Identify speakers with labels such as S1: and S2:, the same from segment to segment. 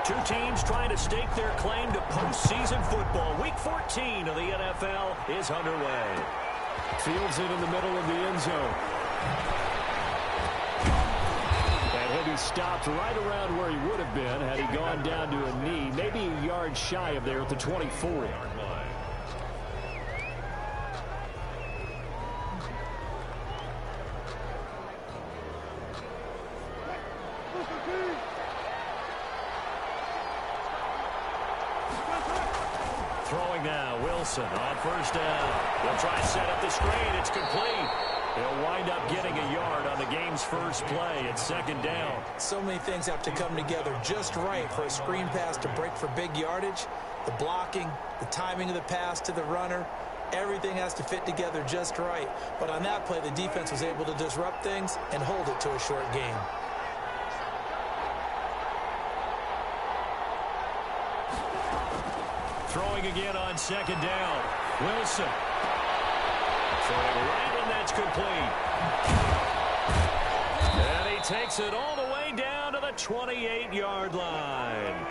S1: Two teams trying to stake their claim to postseason football. Week 14 of the NFL is underway.
S2: Fields it in the middle of the end zone. And he'll be stopped right around where he would have been had he gone down to a knee, maybe a yard shy of there at the 24.
S1: Throwing now, Wilson on first down. He'll try to set up the screen. It's complete. He'll wind up getting a yard on the game's first play. It's second down.
S3: So many things have to come together just right for a screen pass to break for big yardage. The blocking, the timing of the pass to the runner, everything has to fit together just right. But on that play, the defense was able to disrupt things and hold it to a short gain.
S1: Throwing again on second down. Wilson. Throwing right, and that's complete. And he takes it all the way down to the 28-yard line.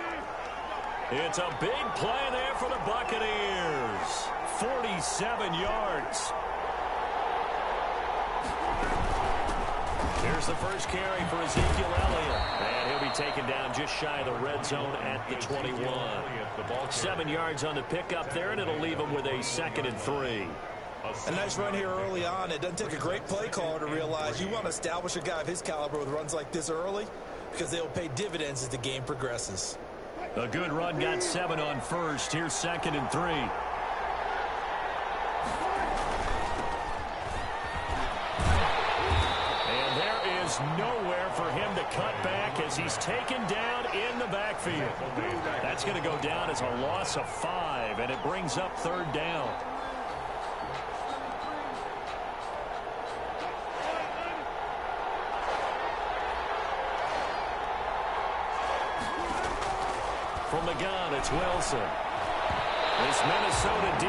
S1: It's a big play there for the Buccaneers. 47 yards. Here's the first carry for Ezekiel Elliott. And he'll be taken down just shy of the red zone at the 21. 7 yards on the pickup there, and it'll leave him with a 2nd and 3.
S3: A nice run here early on. It doesn't take a great play caller to realize you want to establish a guy of his caliber with runs like this early because they will pay dividends as the game progresses.
S1: A good run, got 7 on first. Here's 2nd and 3. And there is nowhere for him to cut back as he's taken down in the backfield. That's going to go down as a loss of 5, and it brings up 3rd down. From the gun, it's Wilson. This Minnesota D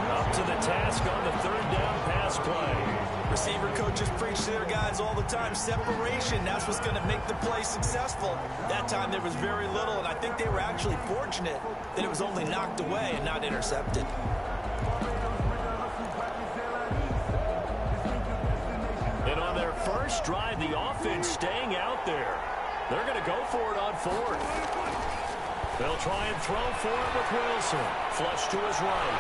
S1: up to the task on the 3rd down pass play.
S3: Receiver coaches preach to their guys all the time. Separation, that's what's going to make the play successful. That time there was very little, and I think they were actually fortunate that it was only knocked away and not intercepted.
S1: And on their first drive, the offense staying out there. They're going to go for it on 4th. They'll try and throw for it with Wilson. Flush to his right.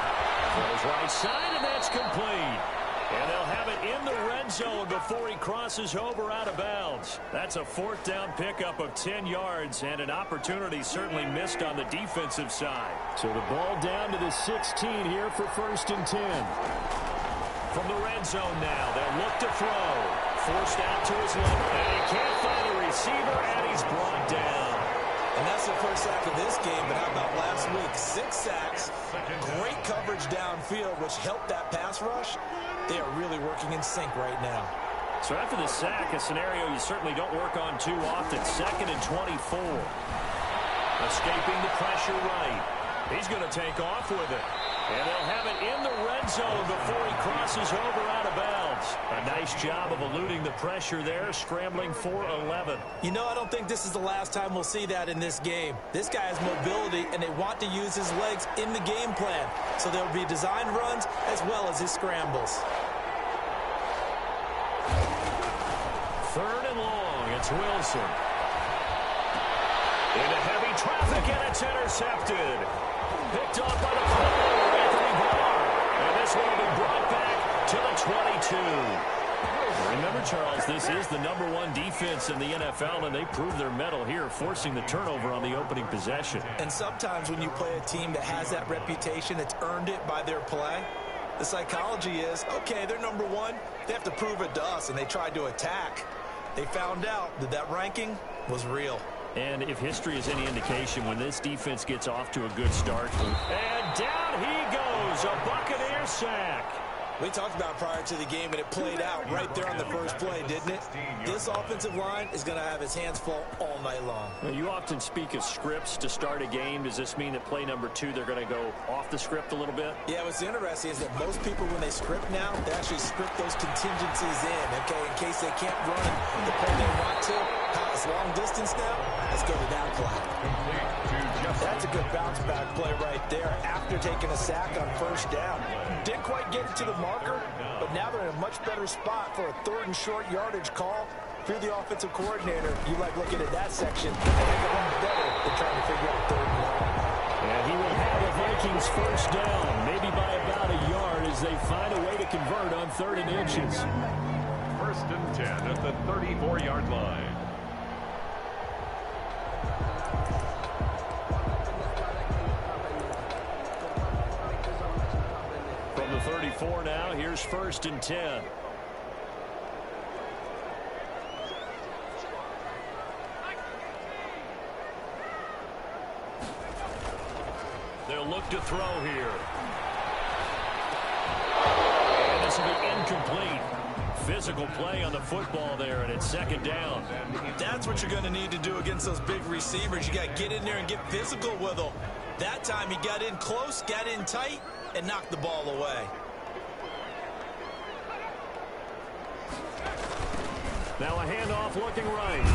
S1: Throws right side, and that's complete. And they'll have it in the red zone before he crosses over out of bounds. That's a 4th down pickup of 10 yards, and an opportunity certainly missed on the defensive side.
S2: So the ball down to the 16 here for 1st and 10.
S1: From the red zone now, they'll look to throw. Forced out to his left, and he can't find a receiver, and he's brought down.
S3: And that's the first sack of this game, but how about last week? 6 sacks, great coverage downfield, which helped that pass rush. They are really working in sync right now.
S1: So after the sack, a scenario you certainly don't work on too often. 2nd and 24. Escaping the pressure right. He's going to take off with it. And they'll have it in the red zone before he crosses over out of bounds. A nice job of eluding the pressure there, scrambling for 11.
S3: You know, I don't think this is the last time we'll see that in this game. This guy has mobility, and they want to use his legs in the game plan. So there'll be designed runs as well as his scrambles.
S1: 3rd and long, it's Wilson. Into heavy traffic, and it's intercepted. Picked off by the player, Anthony Barr. And this one will be brought back to the 22. Remember, Charles, this is the #1 defense in the NFL, and they proved their mettle here, forcing the turnover on the opening possession.
S3: And sometimes when you play a team that has that reputation, that's earned it by their play, the psychology is, okay, they're #1. They have to prove it to us, and they tried to attack. They found out that that ranking was real.
S1: And if history is any indication, when this defense gets off to a good start. And down he goes, a Buccaneer sack.
S3: We talked about prior to the game, and it played out right there on the first play, didn't it? This offensive line is going to have his hands full all night long.
S1: Well, you often speak of scripts to start a game. Does this mean that play number 2, they're going to go off the script a little bit?
S3: Yeah, what's interesting is that most people, when they script now, they actually script those contingencies in, okay, in case they can't run the play they want to. How it's long distance now, let's go to that play. play right there after taking a sack on first down. Didn't quite get it to the marker, but now they're in a much better spot for a 3rd and short yardage call. If you're the offensive coordinator, you like looking at that section, and they get one better than trying to figure out 3rd and long.
S2: And he will have the Vikings first down, maybe by about a yard as they find a way to convert on 3rd and inches.
S4: 1st and 10 at the 34-yard line.
S2: From the 34 now, here's 1st and 10. They'll look to throw here. And this will be incomplete. Physical play on the football there, and it's 2nd down.
S3: That's what you're going to need to do against those big receivers. You got to get in there and get physical with them. That time he got in close, got in tight, and knocked the ball away.
S2: Now a handoff looking right.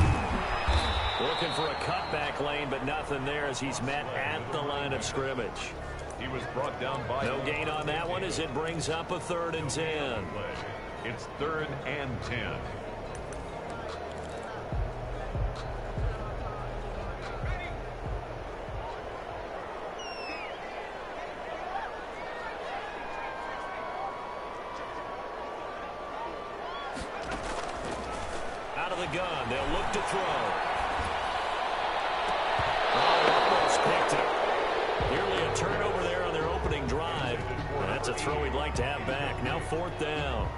S2: Looking for a cutback lane, but nothing there as he's met at the line of scrimmage.
S4: He was brought down by...
S2: No gain on that one as it brings up a 3rd and 10.
S4: It's 3rd and 10.
S2: Out of the gun, they'll look to throw. Almost picked it. Nearly a turnover there on their opening drive. And that's a throw he'd like to have back. Now 4th down.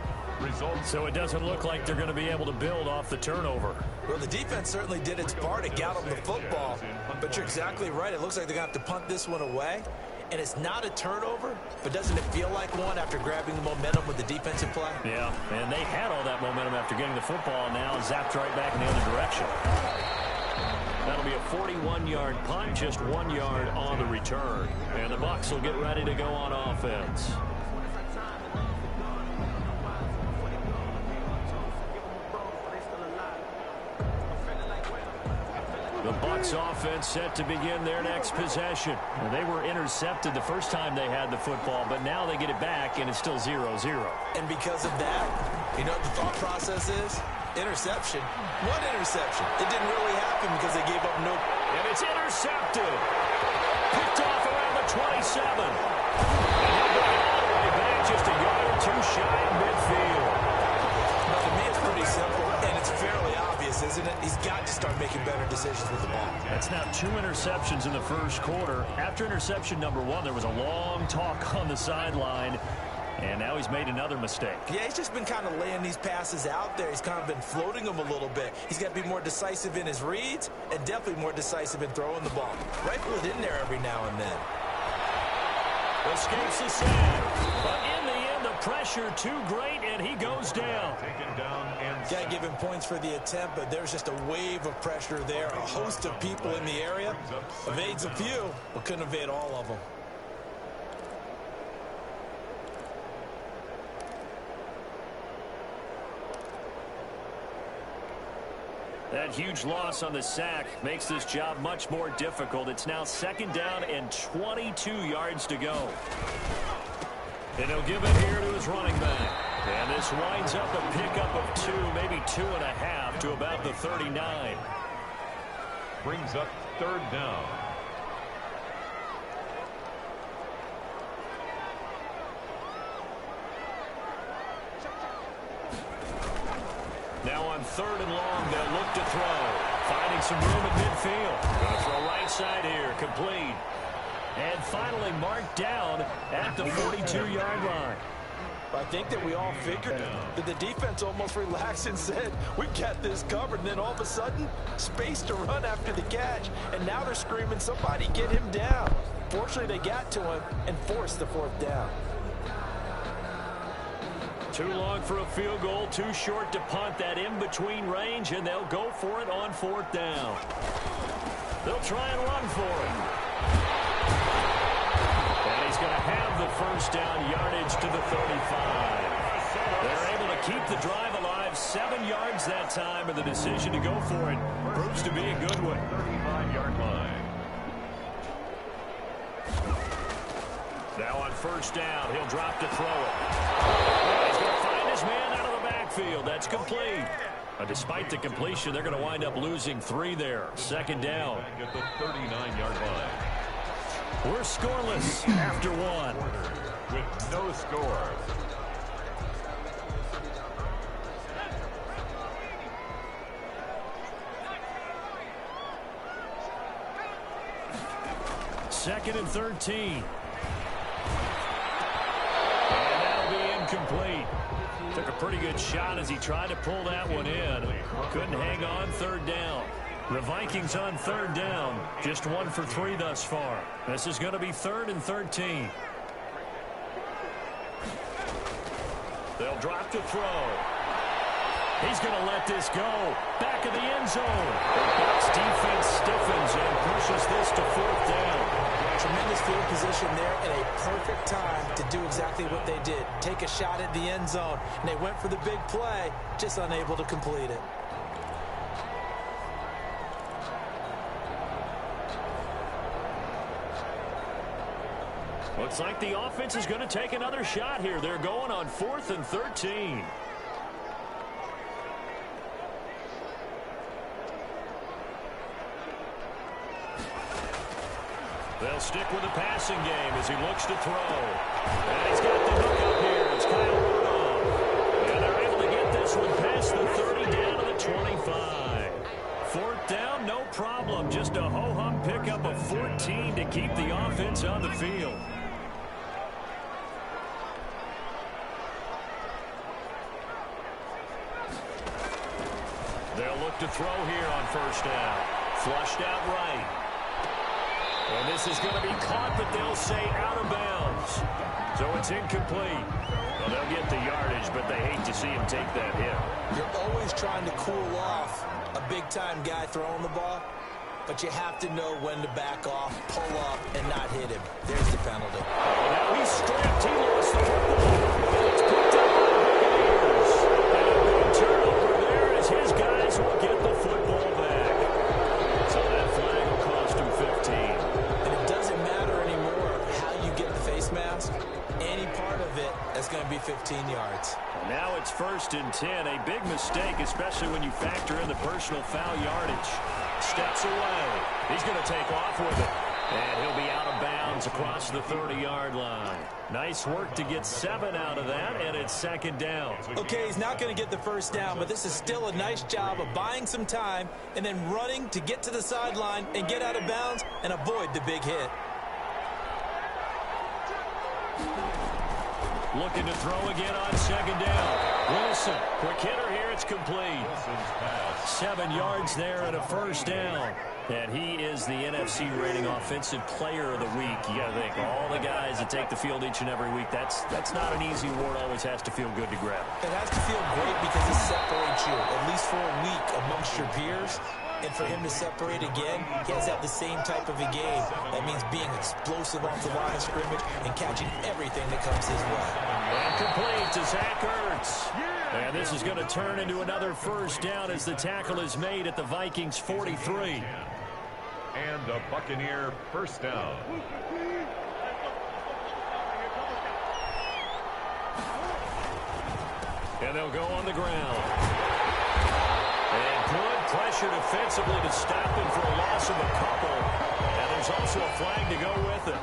S2: So it doesn't look like they're going to be able to build off the turnover.
S3: Well, the defense certainly did its part to gallop the football. But you're exactly right. It looks like they're going to have to punt this one away. And it's not a turnover, but doesn't it feel like one after grabbing the momentum with the defensive play?
S2: Yeah, and they had all that momentum after getting the football, and now zapped right back in the other direction. That'll be a 41-yard punt, just 1 yard on the return. And the Bucs will get ready to go on offense. The Bucs offense set to begin their next possession. Well, they were intercepted the first time they had the football, but now they get it back, and it's still 0-0.
S3: And because of that, you know what the thought process is? Interception. One interception. It didn't really happen because they gave up no...
S2: And it's intercepted. Picked off around the 27. And he'll bring it all the way back just a yard or two shy of midfield.
S3: Now, to me, it's pretty simple, and it's fairly obvious, isn't it? He's got to start making better decisions with the ball.
S2: That's now 2 interceptions in the first quarter. After interception number 1, there was a long talk on the sideline. And now he's made another mistake.
S3: Yeah, he's just been kind of laying these passes out there. He's kind of been floating them a little bit. He's got to be more decisive in his reads and definitely more decisive in throwing the ball. Rifle it in there every now and then.
S2: Escapes the sack. But in the end, the pressure too great, and he goes down.
S4: Taken down and...
S3: Got to give him points for the attempt, but there's just a wave of pressure there. A host of people in the area. Evades a few, but couldn't evade all of them.
S2: That huge loss on the sack makes this job much more difficult. It's now 2nd down and 22 yards to go. And he'll give it here to his running back. And this winds up a pickup of 2, maybe 2.5 to about the 39.
S4: Brings up 3rd down.
S2: Now on 3rd and long, they'll look to throw. Finding some room at midfield. Going to throw right side here. Complete. And finally marked down at the 42-yard line.
S3: I think that we all figured that the defense almost relaxed and said, we've got this covered. And then all of a sudden, space to run after the catch. And now they're screaming, somebody get him down. Fortunately, they got to him and forced the 4th down.
S2: Too long for a field goal, too short to punt. That in-between range, and they'll go for it on 4th down. They'll try and run for it. And he's going to have the first down, yardage to the 35. They're able to keep the drive alive, 7 yards that time, and the decision to go for it proves to be a good one.
S4: 35-yard line.
S2: Now on first down, he'll drop to throw it. He's going to find his man out of the backfield. That's complete. Despite the completion, they're going to wind up losing 3 there. Second down.
S4: At the 39-yard line.
S2: We're scoreless after 1.
S4: With no score.
S2: Second and 13. And that'll be incomplete. Took a pretty good shot as he tried to pull that one in. Couldn't hang on third down. The Vikings on third down. Just 1 for 3 thus far. This is going to be 3rd and 13. They'll drop to throw. He's going to let this go. Back of the end zone. The Bucs defense stiffens and pushes this to 4th down.
S3: Tremendous field position there at a perfect time to do exactly what they did. Take a shot at the end zone. And they went for the big play, just unable to complete it.
S2: Looks like the offense is going to take another shot here. They're going on 4th and 13. They'll stick with the passing game as he looks to throw. And he's got the hook up here. It's Kyle Rudolph. And they're able to get this one past the 30 down to the 25. 4th down, no problem. Just a ho-hum pickup of 14 to keep the offense on the field. They'll look to throw here on first down. Flushed out right. And this is going to be caught, but they'll say out of bounds. So it's incomplete. Well, they'll get the yardage, but they hate to see him take that hit.
S3: You're always trying to cool off a big-time guy throwing the ball, but you have to know when to back off, pull up, and not hit him. There's the penalty.
S2: Now he's stripped. He lost the football. It's picked up by the Buccaneers. And a big turnover there as his guys will get the football back. So that flag will cost him 15.
S3: Mask, any part of it is going to be 15 yards.
S2: Now it's 1st and 10. A big mistake, especially when you factor in the personal foul yardage. Steps away. He's going to take off with it. And he'll be out of bounds across the 30-yard line. Nice work to get 7 out of that, and it's 2nd down.
S3: Okay, he's not going to get the 1st down, but this is still a nice job of buying some time and then running to get to the sideline and get out of bounds and avoid the big hit.
S2: Looking to throw again on 2nd down. Wilson, quick hitter here, it's complete. 7 yards there and a 1st down. And he is the NFC rating offensive player of the week. You got to think, all the guys that take the field each and every week, that's not an easy award. Always has to feel good to grab.
S3: It has to feel great because it separates you, at least for a week, amongst your peers. And for him to separate again, he has to have the same type of a game. That means being explosive off the line of scrimmage and catching everything that comes his way.
S2: And complete to Zach Ertz. And this is going to turn into another 1st down as the tackle is made at the Vikings 43.
S4: And a Buccaneer 1st down.
S2: And they'll go on the ground. And good pressure defensively to stop him for a loss of a couple. And there's also a flag to go with it.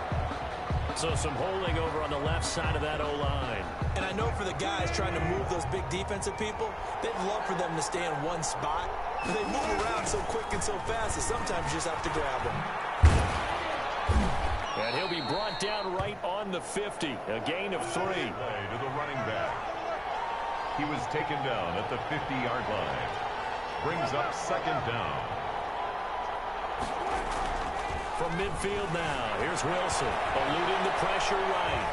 S2: So some holding over on the left side of that O-line.
S3: And I know for the guys trying to move those big defensive people, they'd love for them to stay in one spot. But they move around so quick and so fast that sometimes you just have to grab them.
S2: And he'll be brought down right on the 50. A gain of 3.
S4: Play to the running back. He was taken down at the 50-yard line. Brings up 2nd down.
S2: From midfield now, here's Wilson, eluding the pressure right.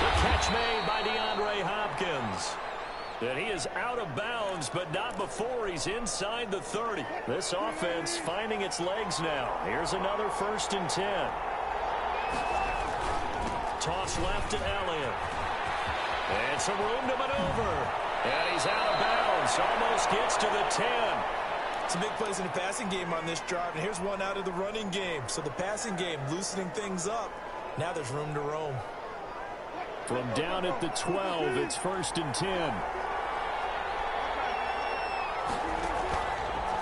S2: The catch made by DeAndre Hopkins. And he is out of bounds, but not before he's inside the 30. This offense finding its legs now. Here's another 1st and 10. Toss left to Elliott. And some room to maneuver. And he's out of bounds. Almost gets to the 10.
S3: Some big plays in the passing game on this drive, and here's one out of the running game. So the passing game loosening things up, Now there's room to roam.
S2: From down at the 12, it's 1st and 10.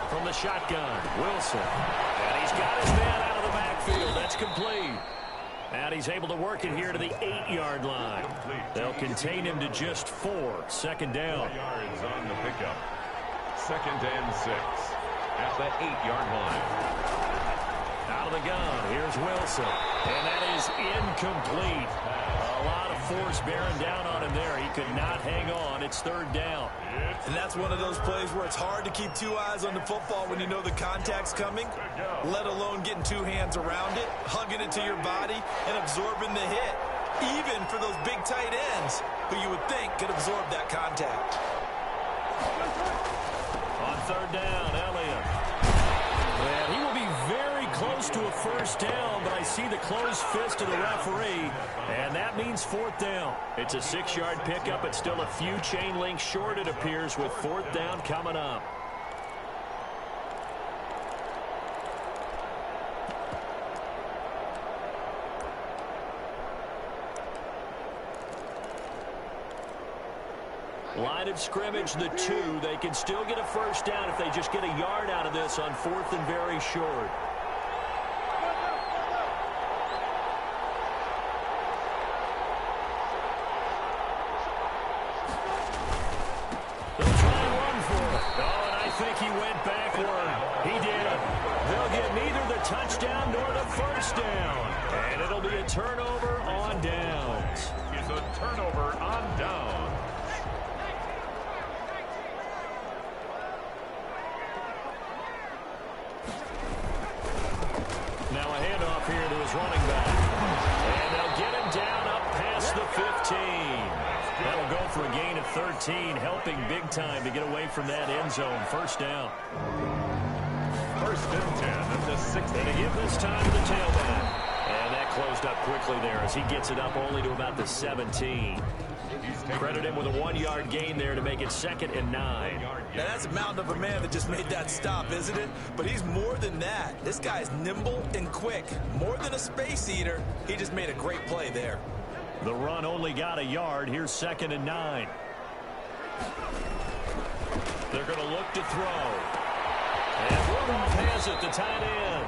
S2: From the shotgun, Wilson. And he's got his man out of the backfield. That's complete. And he's able to work it here to the 8-yard line. They'll contain him to just 4. 2nd down.
S4: 4 yards on the pickup. 2nd and 6 at the 8-yard line.
S2: Out of the gun, here's Wilson. And that is incomplete. A lot of force bearing down on him there. He could not hang on. It's 3rd down.
S3: And that's one of those plays where it's hard to keep 2 eyes on the football when you know the contact's coming, let alone getting 2 hands around it, hugging it to your body, and absorbing the hit, even for those big tight ends who you would think could absorb that contact.
S2: On 3rd down, Elliott. And he will be very close to a 1st down, but I see the closed fist of the referee, and that means 4th down. It's a 6-yard pickup. It's still a few chain links short, it appears, with 4th down coming up. Line of scrimmage, the 2. They can still get a 1st down if they just get a yard out of this on 4th and very short. They'll try and run for it. Oh, and I think he went backward. He did. They'll get neither the touchdown nor the 1st down. And it'll be a turnover on downs.
S4: It's a turnover on downs.
S2: Now a handoff here to his running back. And they'll get him down up past the 15. That'll go for a gain of 13, helping big time to get away from that end zone. 1st down.
S4: 1st and 10 at the 6th.
S2: And to give this time to the tailback. And that closed up quickly there as he gets it up only to about the 17. Credit him with a 1-yard gain there to make it 2nd and 9.
S3: Now that's a mountain of a man that just made that stop, isn't it? But he's more than that. This guy's nimble and quick. More than a space eater. He just made a great play there.
S2: The run only got a yard. Here's 2nd and 9. They're going to look to throw. And Rudolph has it, the tight end.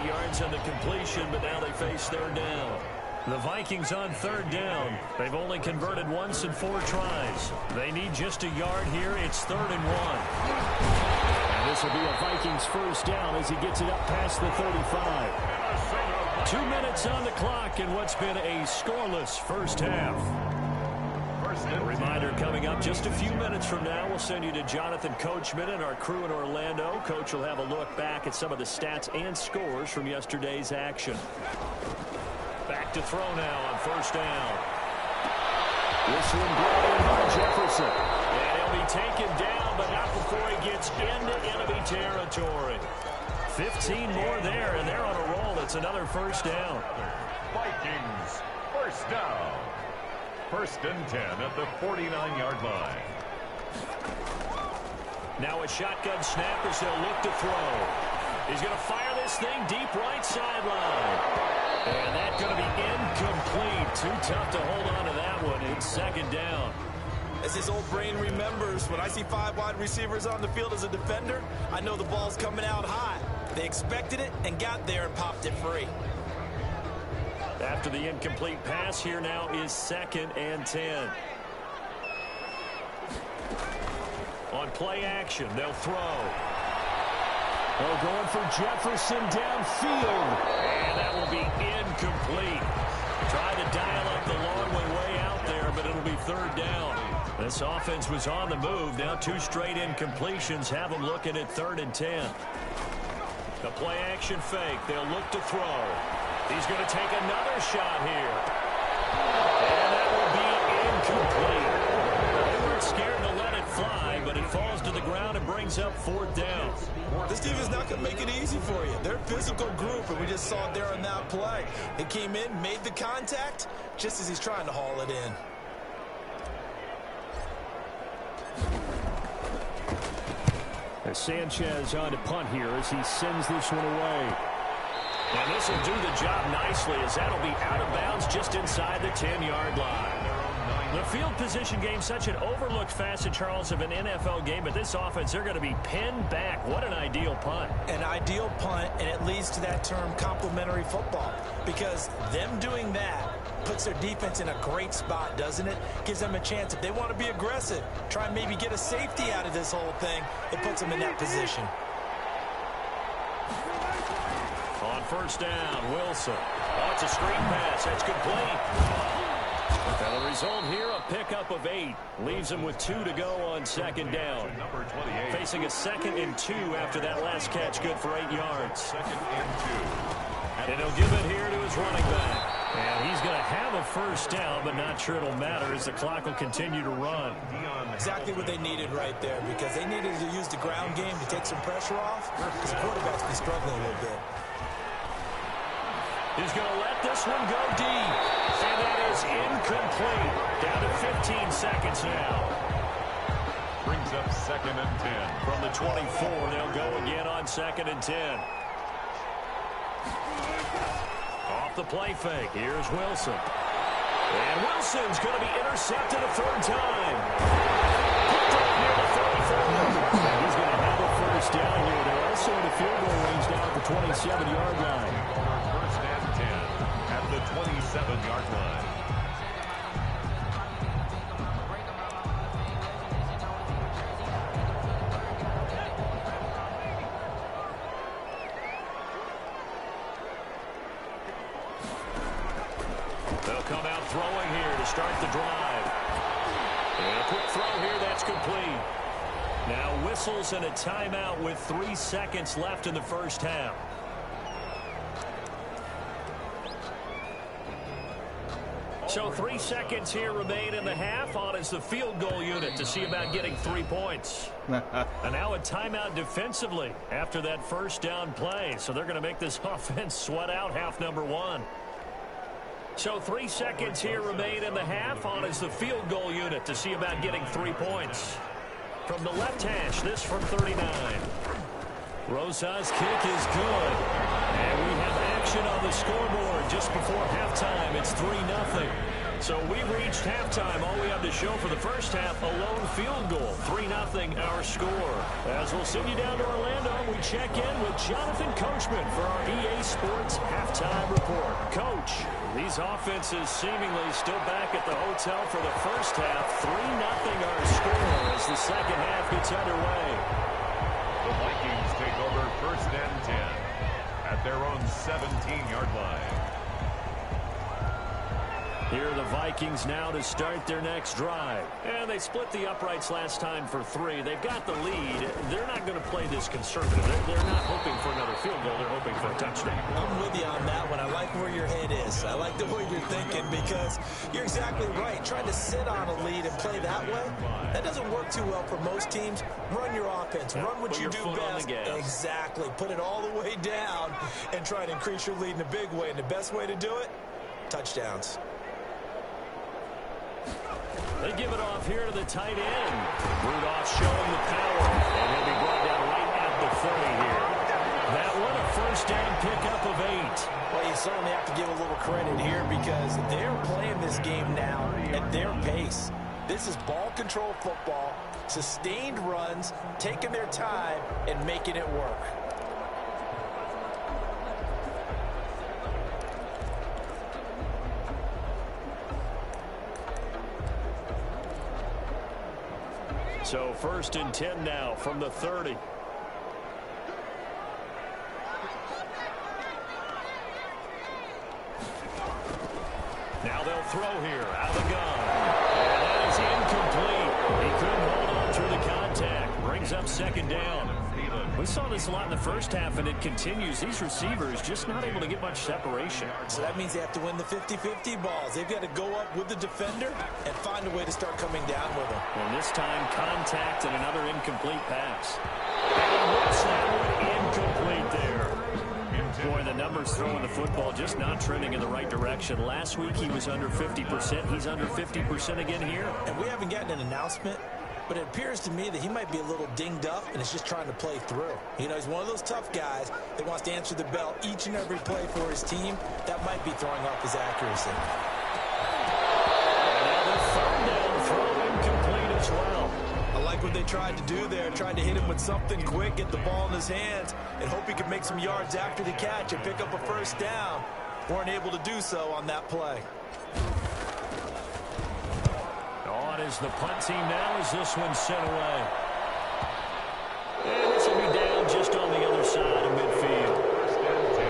S2: 8 yards on the completion, but now they face 3rd down. The Vikings on 3rd down. They've only converted once in 4 tries. They need just a yard here. It's 3rd and 1. And this will be a Vikings 1st down as he gets it up past the 35. 2 minutes on the clock in what's been a scoreless 1st half. A reminder coming up just a few minutes from now. We'll send you to Jonathan Coachman and our crew in Orlando. Coach will have a look back at some of the stats and scores from yesterday's action. Back to throw now on 1st down. This one brought in by Jefferson. And he'll be taken down, but not before he gets into enemy territory. 15 more there, and they're on a roll. It's another 1st down.
S4: Vikings, 1st down. 1st and 10 at the 49-yard line.
S2: Now a shotgun snap as they'll look to throw. He's going to fire this thing deep right sideline. And that's going to be incomplete. Too tough to hold on to that one. It's 2nd down.
S3: As his old brain remembers, when I see 5 wide receivers on the field as a defender, I know the ball's coming out high. They expected it and got there and popped it free.
S2: After the incomplete pass, here now is 2nd and 10. On play action, they'll throw. Oh, going for Jefferson downfield. And that will be incomplete. Try to dial up the long way out there, but it'll be 3rd down. This offense was on the move. Now 2 straight incompletions have them looking at 3rd and 10. The play action fake. They'll look to throw. He's going to take another shot here. And that will be incomplete. They weren't scared to let it fly, but it falls to the ground and brings up 4th down.
S3: This team is not going to make it easy for you. They're a physical group, and we just saw it there on that play. They came in, made the contact, just as he's trying to haul it in.
S2: As Sanchez on to punt here as he sends this one away. And this will do the job nicely, as that'll be out of bounds just inside the 10-yard line. The field position game, such an overlooked facet, Charles, of an NFL game, but this offense, they're going to be pinned back. What an ideal punt.
S3: An ideal punt, and it leads to that term complementary football, because them doing that puts their defense in a great spot, doesn't it? Gives them a chance, if they want to be aggressive, try and maybe get a safety out of this whole thing, it puts them in that position.
S2: On first down, Wilson. Oh, it's a screen pass. That's complete. And the result here, a pickup of 8. Leaves him with 2 to go on second down.
S4: Number 28.
S2: Facing a 2nd and 2 after that last catch, good for 8 yards.
S4: 2nd and 2.
S2: And he'll give it here to his running back. And he's going to have a first down, but not sure it'll matter as the clock will continue to run.
S3: Exactly what they needed right there, because they needed to use the ground game to take some pressure off, because the quarterback's been struggling a little bit.
S2: He's going to let this one go deep. And that is incomplete. Down to 15 seconds now.
S4: Brings up 2nd and 10.
S2: From the 24, they'll go again on 2nd and 10. Off the play fake. Here's Wilson. And Wilson's going to be intercepted a 3rd time. Picked up near the 34. And he's going to have a first down here. They're also in the field goal range down at the 27-yard line.
S4: First and 10 at the 27-yard line.
S2: They'll come out throwing here to start the drive. And a quick throw here, that's complete. Now whistles and a timeout with 3 seconds left in the first half. So 3 seconds here remain in the half. On is the field goal unit to see about getting 3 points. And now a timeout defensively after that first down play. So they're going to make this offense sweat out half number 1. So 3 seconds here remain in the half. On is the field goal unit to see about getting 3 points. From the left hash, this from 39. Rosa's kick is good. And we have action on the scoreboard just before halftime. It's 3-0. So we've reached halftime. All we have to show for the first half, a lone field goal. 3-0 our score. As we'll send you down to Orlando, we check in with Jonathan Coachman for our EA Sports halftime report. Coach, these offenses seemingly still back at the hotel for the first half. 3-0 our score as the second half gets underway.
S4: The Vikings take over first and 10 at their own 17-yard line.
S2: Here are the Vikings now to start their next drive. And they split the uprights last time for 3. They've got the lead. They're not going to play this conservative. They're not hoping for another field goal. They're hoping for a touchdown.
S3: I'm with you on that one. I like where your head is. I like the way you're thinking, because you're exactly right. Trying to sit on a lead and play that way, that doesn't work too well for most teams. Run your offense. Run what you do best. Exactly. Put it all the way down and try to increase your lead in a big way. And the best way to do it, touchdowns.
S2: They give it off here to the tight end. Rudolph showing the power, and he'll be brought down right at the 30 here. That one, a first down pickup of 8.
S3: Well, you certainly have to give a little credit here, because they're playing this game now at their pace. This is ball control football, sustained runs, taking their time, and making it work.
S2: So first and 10 now from the 30. Now they'll throw here out of the gun. And that is incomplete. He couldn't hold on through the contact. Brings up second down. We saw this a lot in the first half, and it continues. These receivers just not able to get much separation.
S3: So that means they have to win the 50-50 balls. They've got to go up with the defender and find a way to start coming down with them.
S2: And this time, contact and another incomplete pass. And what's that one incomplete there? Boy, the numbers throwing the football just not trending in the right direction. Last week, he was under 50%. He's under 50% again here.
S3: And we haven't gotten an announcement but it appears to me that he might be a little dinged up and is just trying to play through. You know, he's one of those tough guys that wants to answer the bell each and every play for his team. That might be throwing off his accuracy.
S2: And now the third down throw incomplete as well.
S3: I like what they tried to do there, tried to hit him with something quick, get the ball in his hands, and hope he could make some yards after the catch and pick up a first down. Weren't able to do so on that play.
S2: On is the punt team now as this one's sent away. And this will be down just on the other side of midfield.
S4: First and 10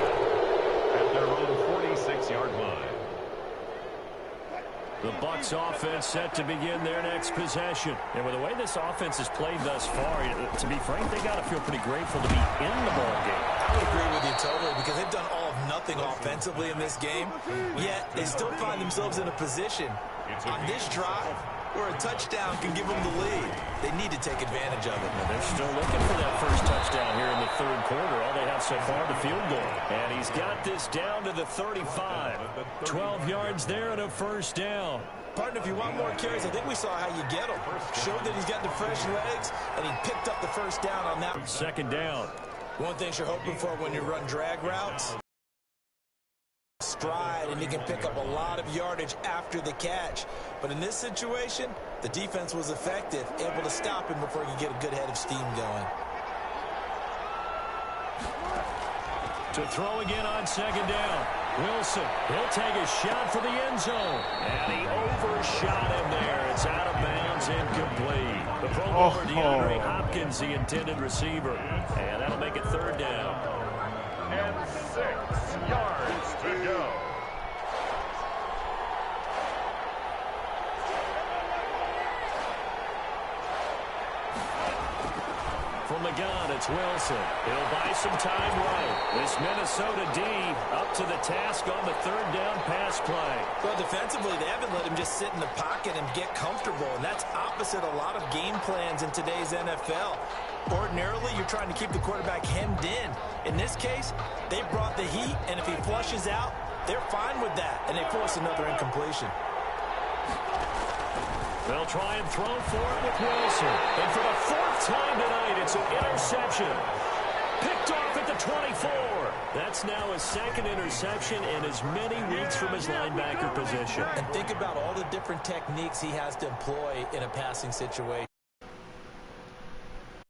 S4: at their own 46-yard line.
S2: The Bucs offense set to begin their next possession.
S1: And with the way this offense has played thus far, to be frank, they got to feel pretty grateful to be in the ball game.
S3: I would agree with you totally, because they've done all of nothing offensively in this game, yet they still find themselves in a position on this drive where a touchdown can give them the lead. They need to take advantage of it.
S1: They're still looking for that first touchdown here in the third quarter. All they have so far, the field goal.
S2: And he's got this down to the 35. 12 yards there and a first down.
S3: Partner, if you want more carries, I think we saw how you get them. Showed that he's got the fresh legs, and he picked up the first down on that.
S2: Second down.
S3: One thing you're hoping for when you run drag routes, stride, and he can pick up a lot of yardage after the catch. But in this situation, the defense was effective, able to stop him before he could get a good head of steam going.
S2: To throw again on second down. Wilson, he'll take a shot for the end zone. And he overshot him there. It's out of bounds, incomplete. The Pro Bowler DeAndre Hopkins, the intended receiver. And that'll make it third down.
S4: And 6 yards to go.
S2: From the gun, it's Wilson. He'll buy some time right. This Minnesota D up to the task on the third down pass play.
S3: Well, defensively, they haven't let him just sit in the pocket and get comfortable, and that's opposite a lot of game plans in today's NFL. Ordinarily, you're trying to keep the quarterback hemmed in. In this case, they brought the heat, and if he flushes out, they're fine with that, and they force another incompletion.
S2: They'll try and throw for it with Wilson. And for the fourth time tonight, it's an interception. Picked off at the 24. That's now his second interception in as many weeks from his linebacker position.
S3: And think about all the different techniques he has to employ in a passing situation.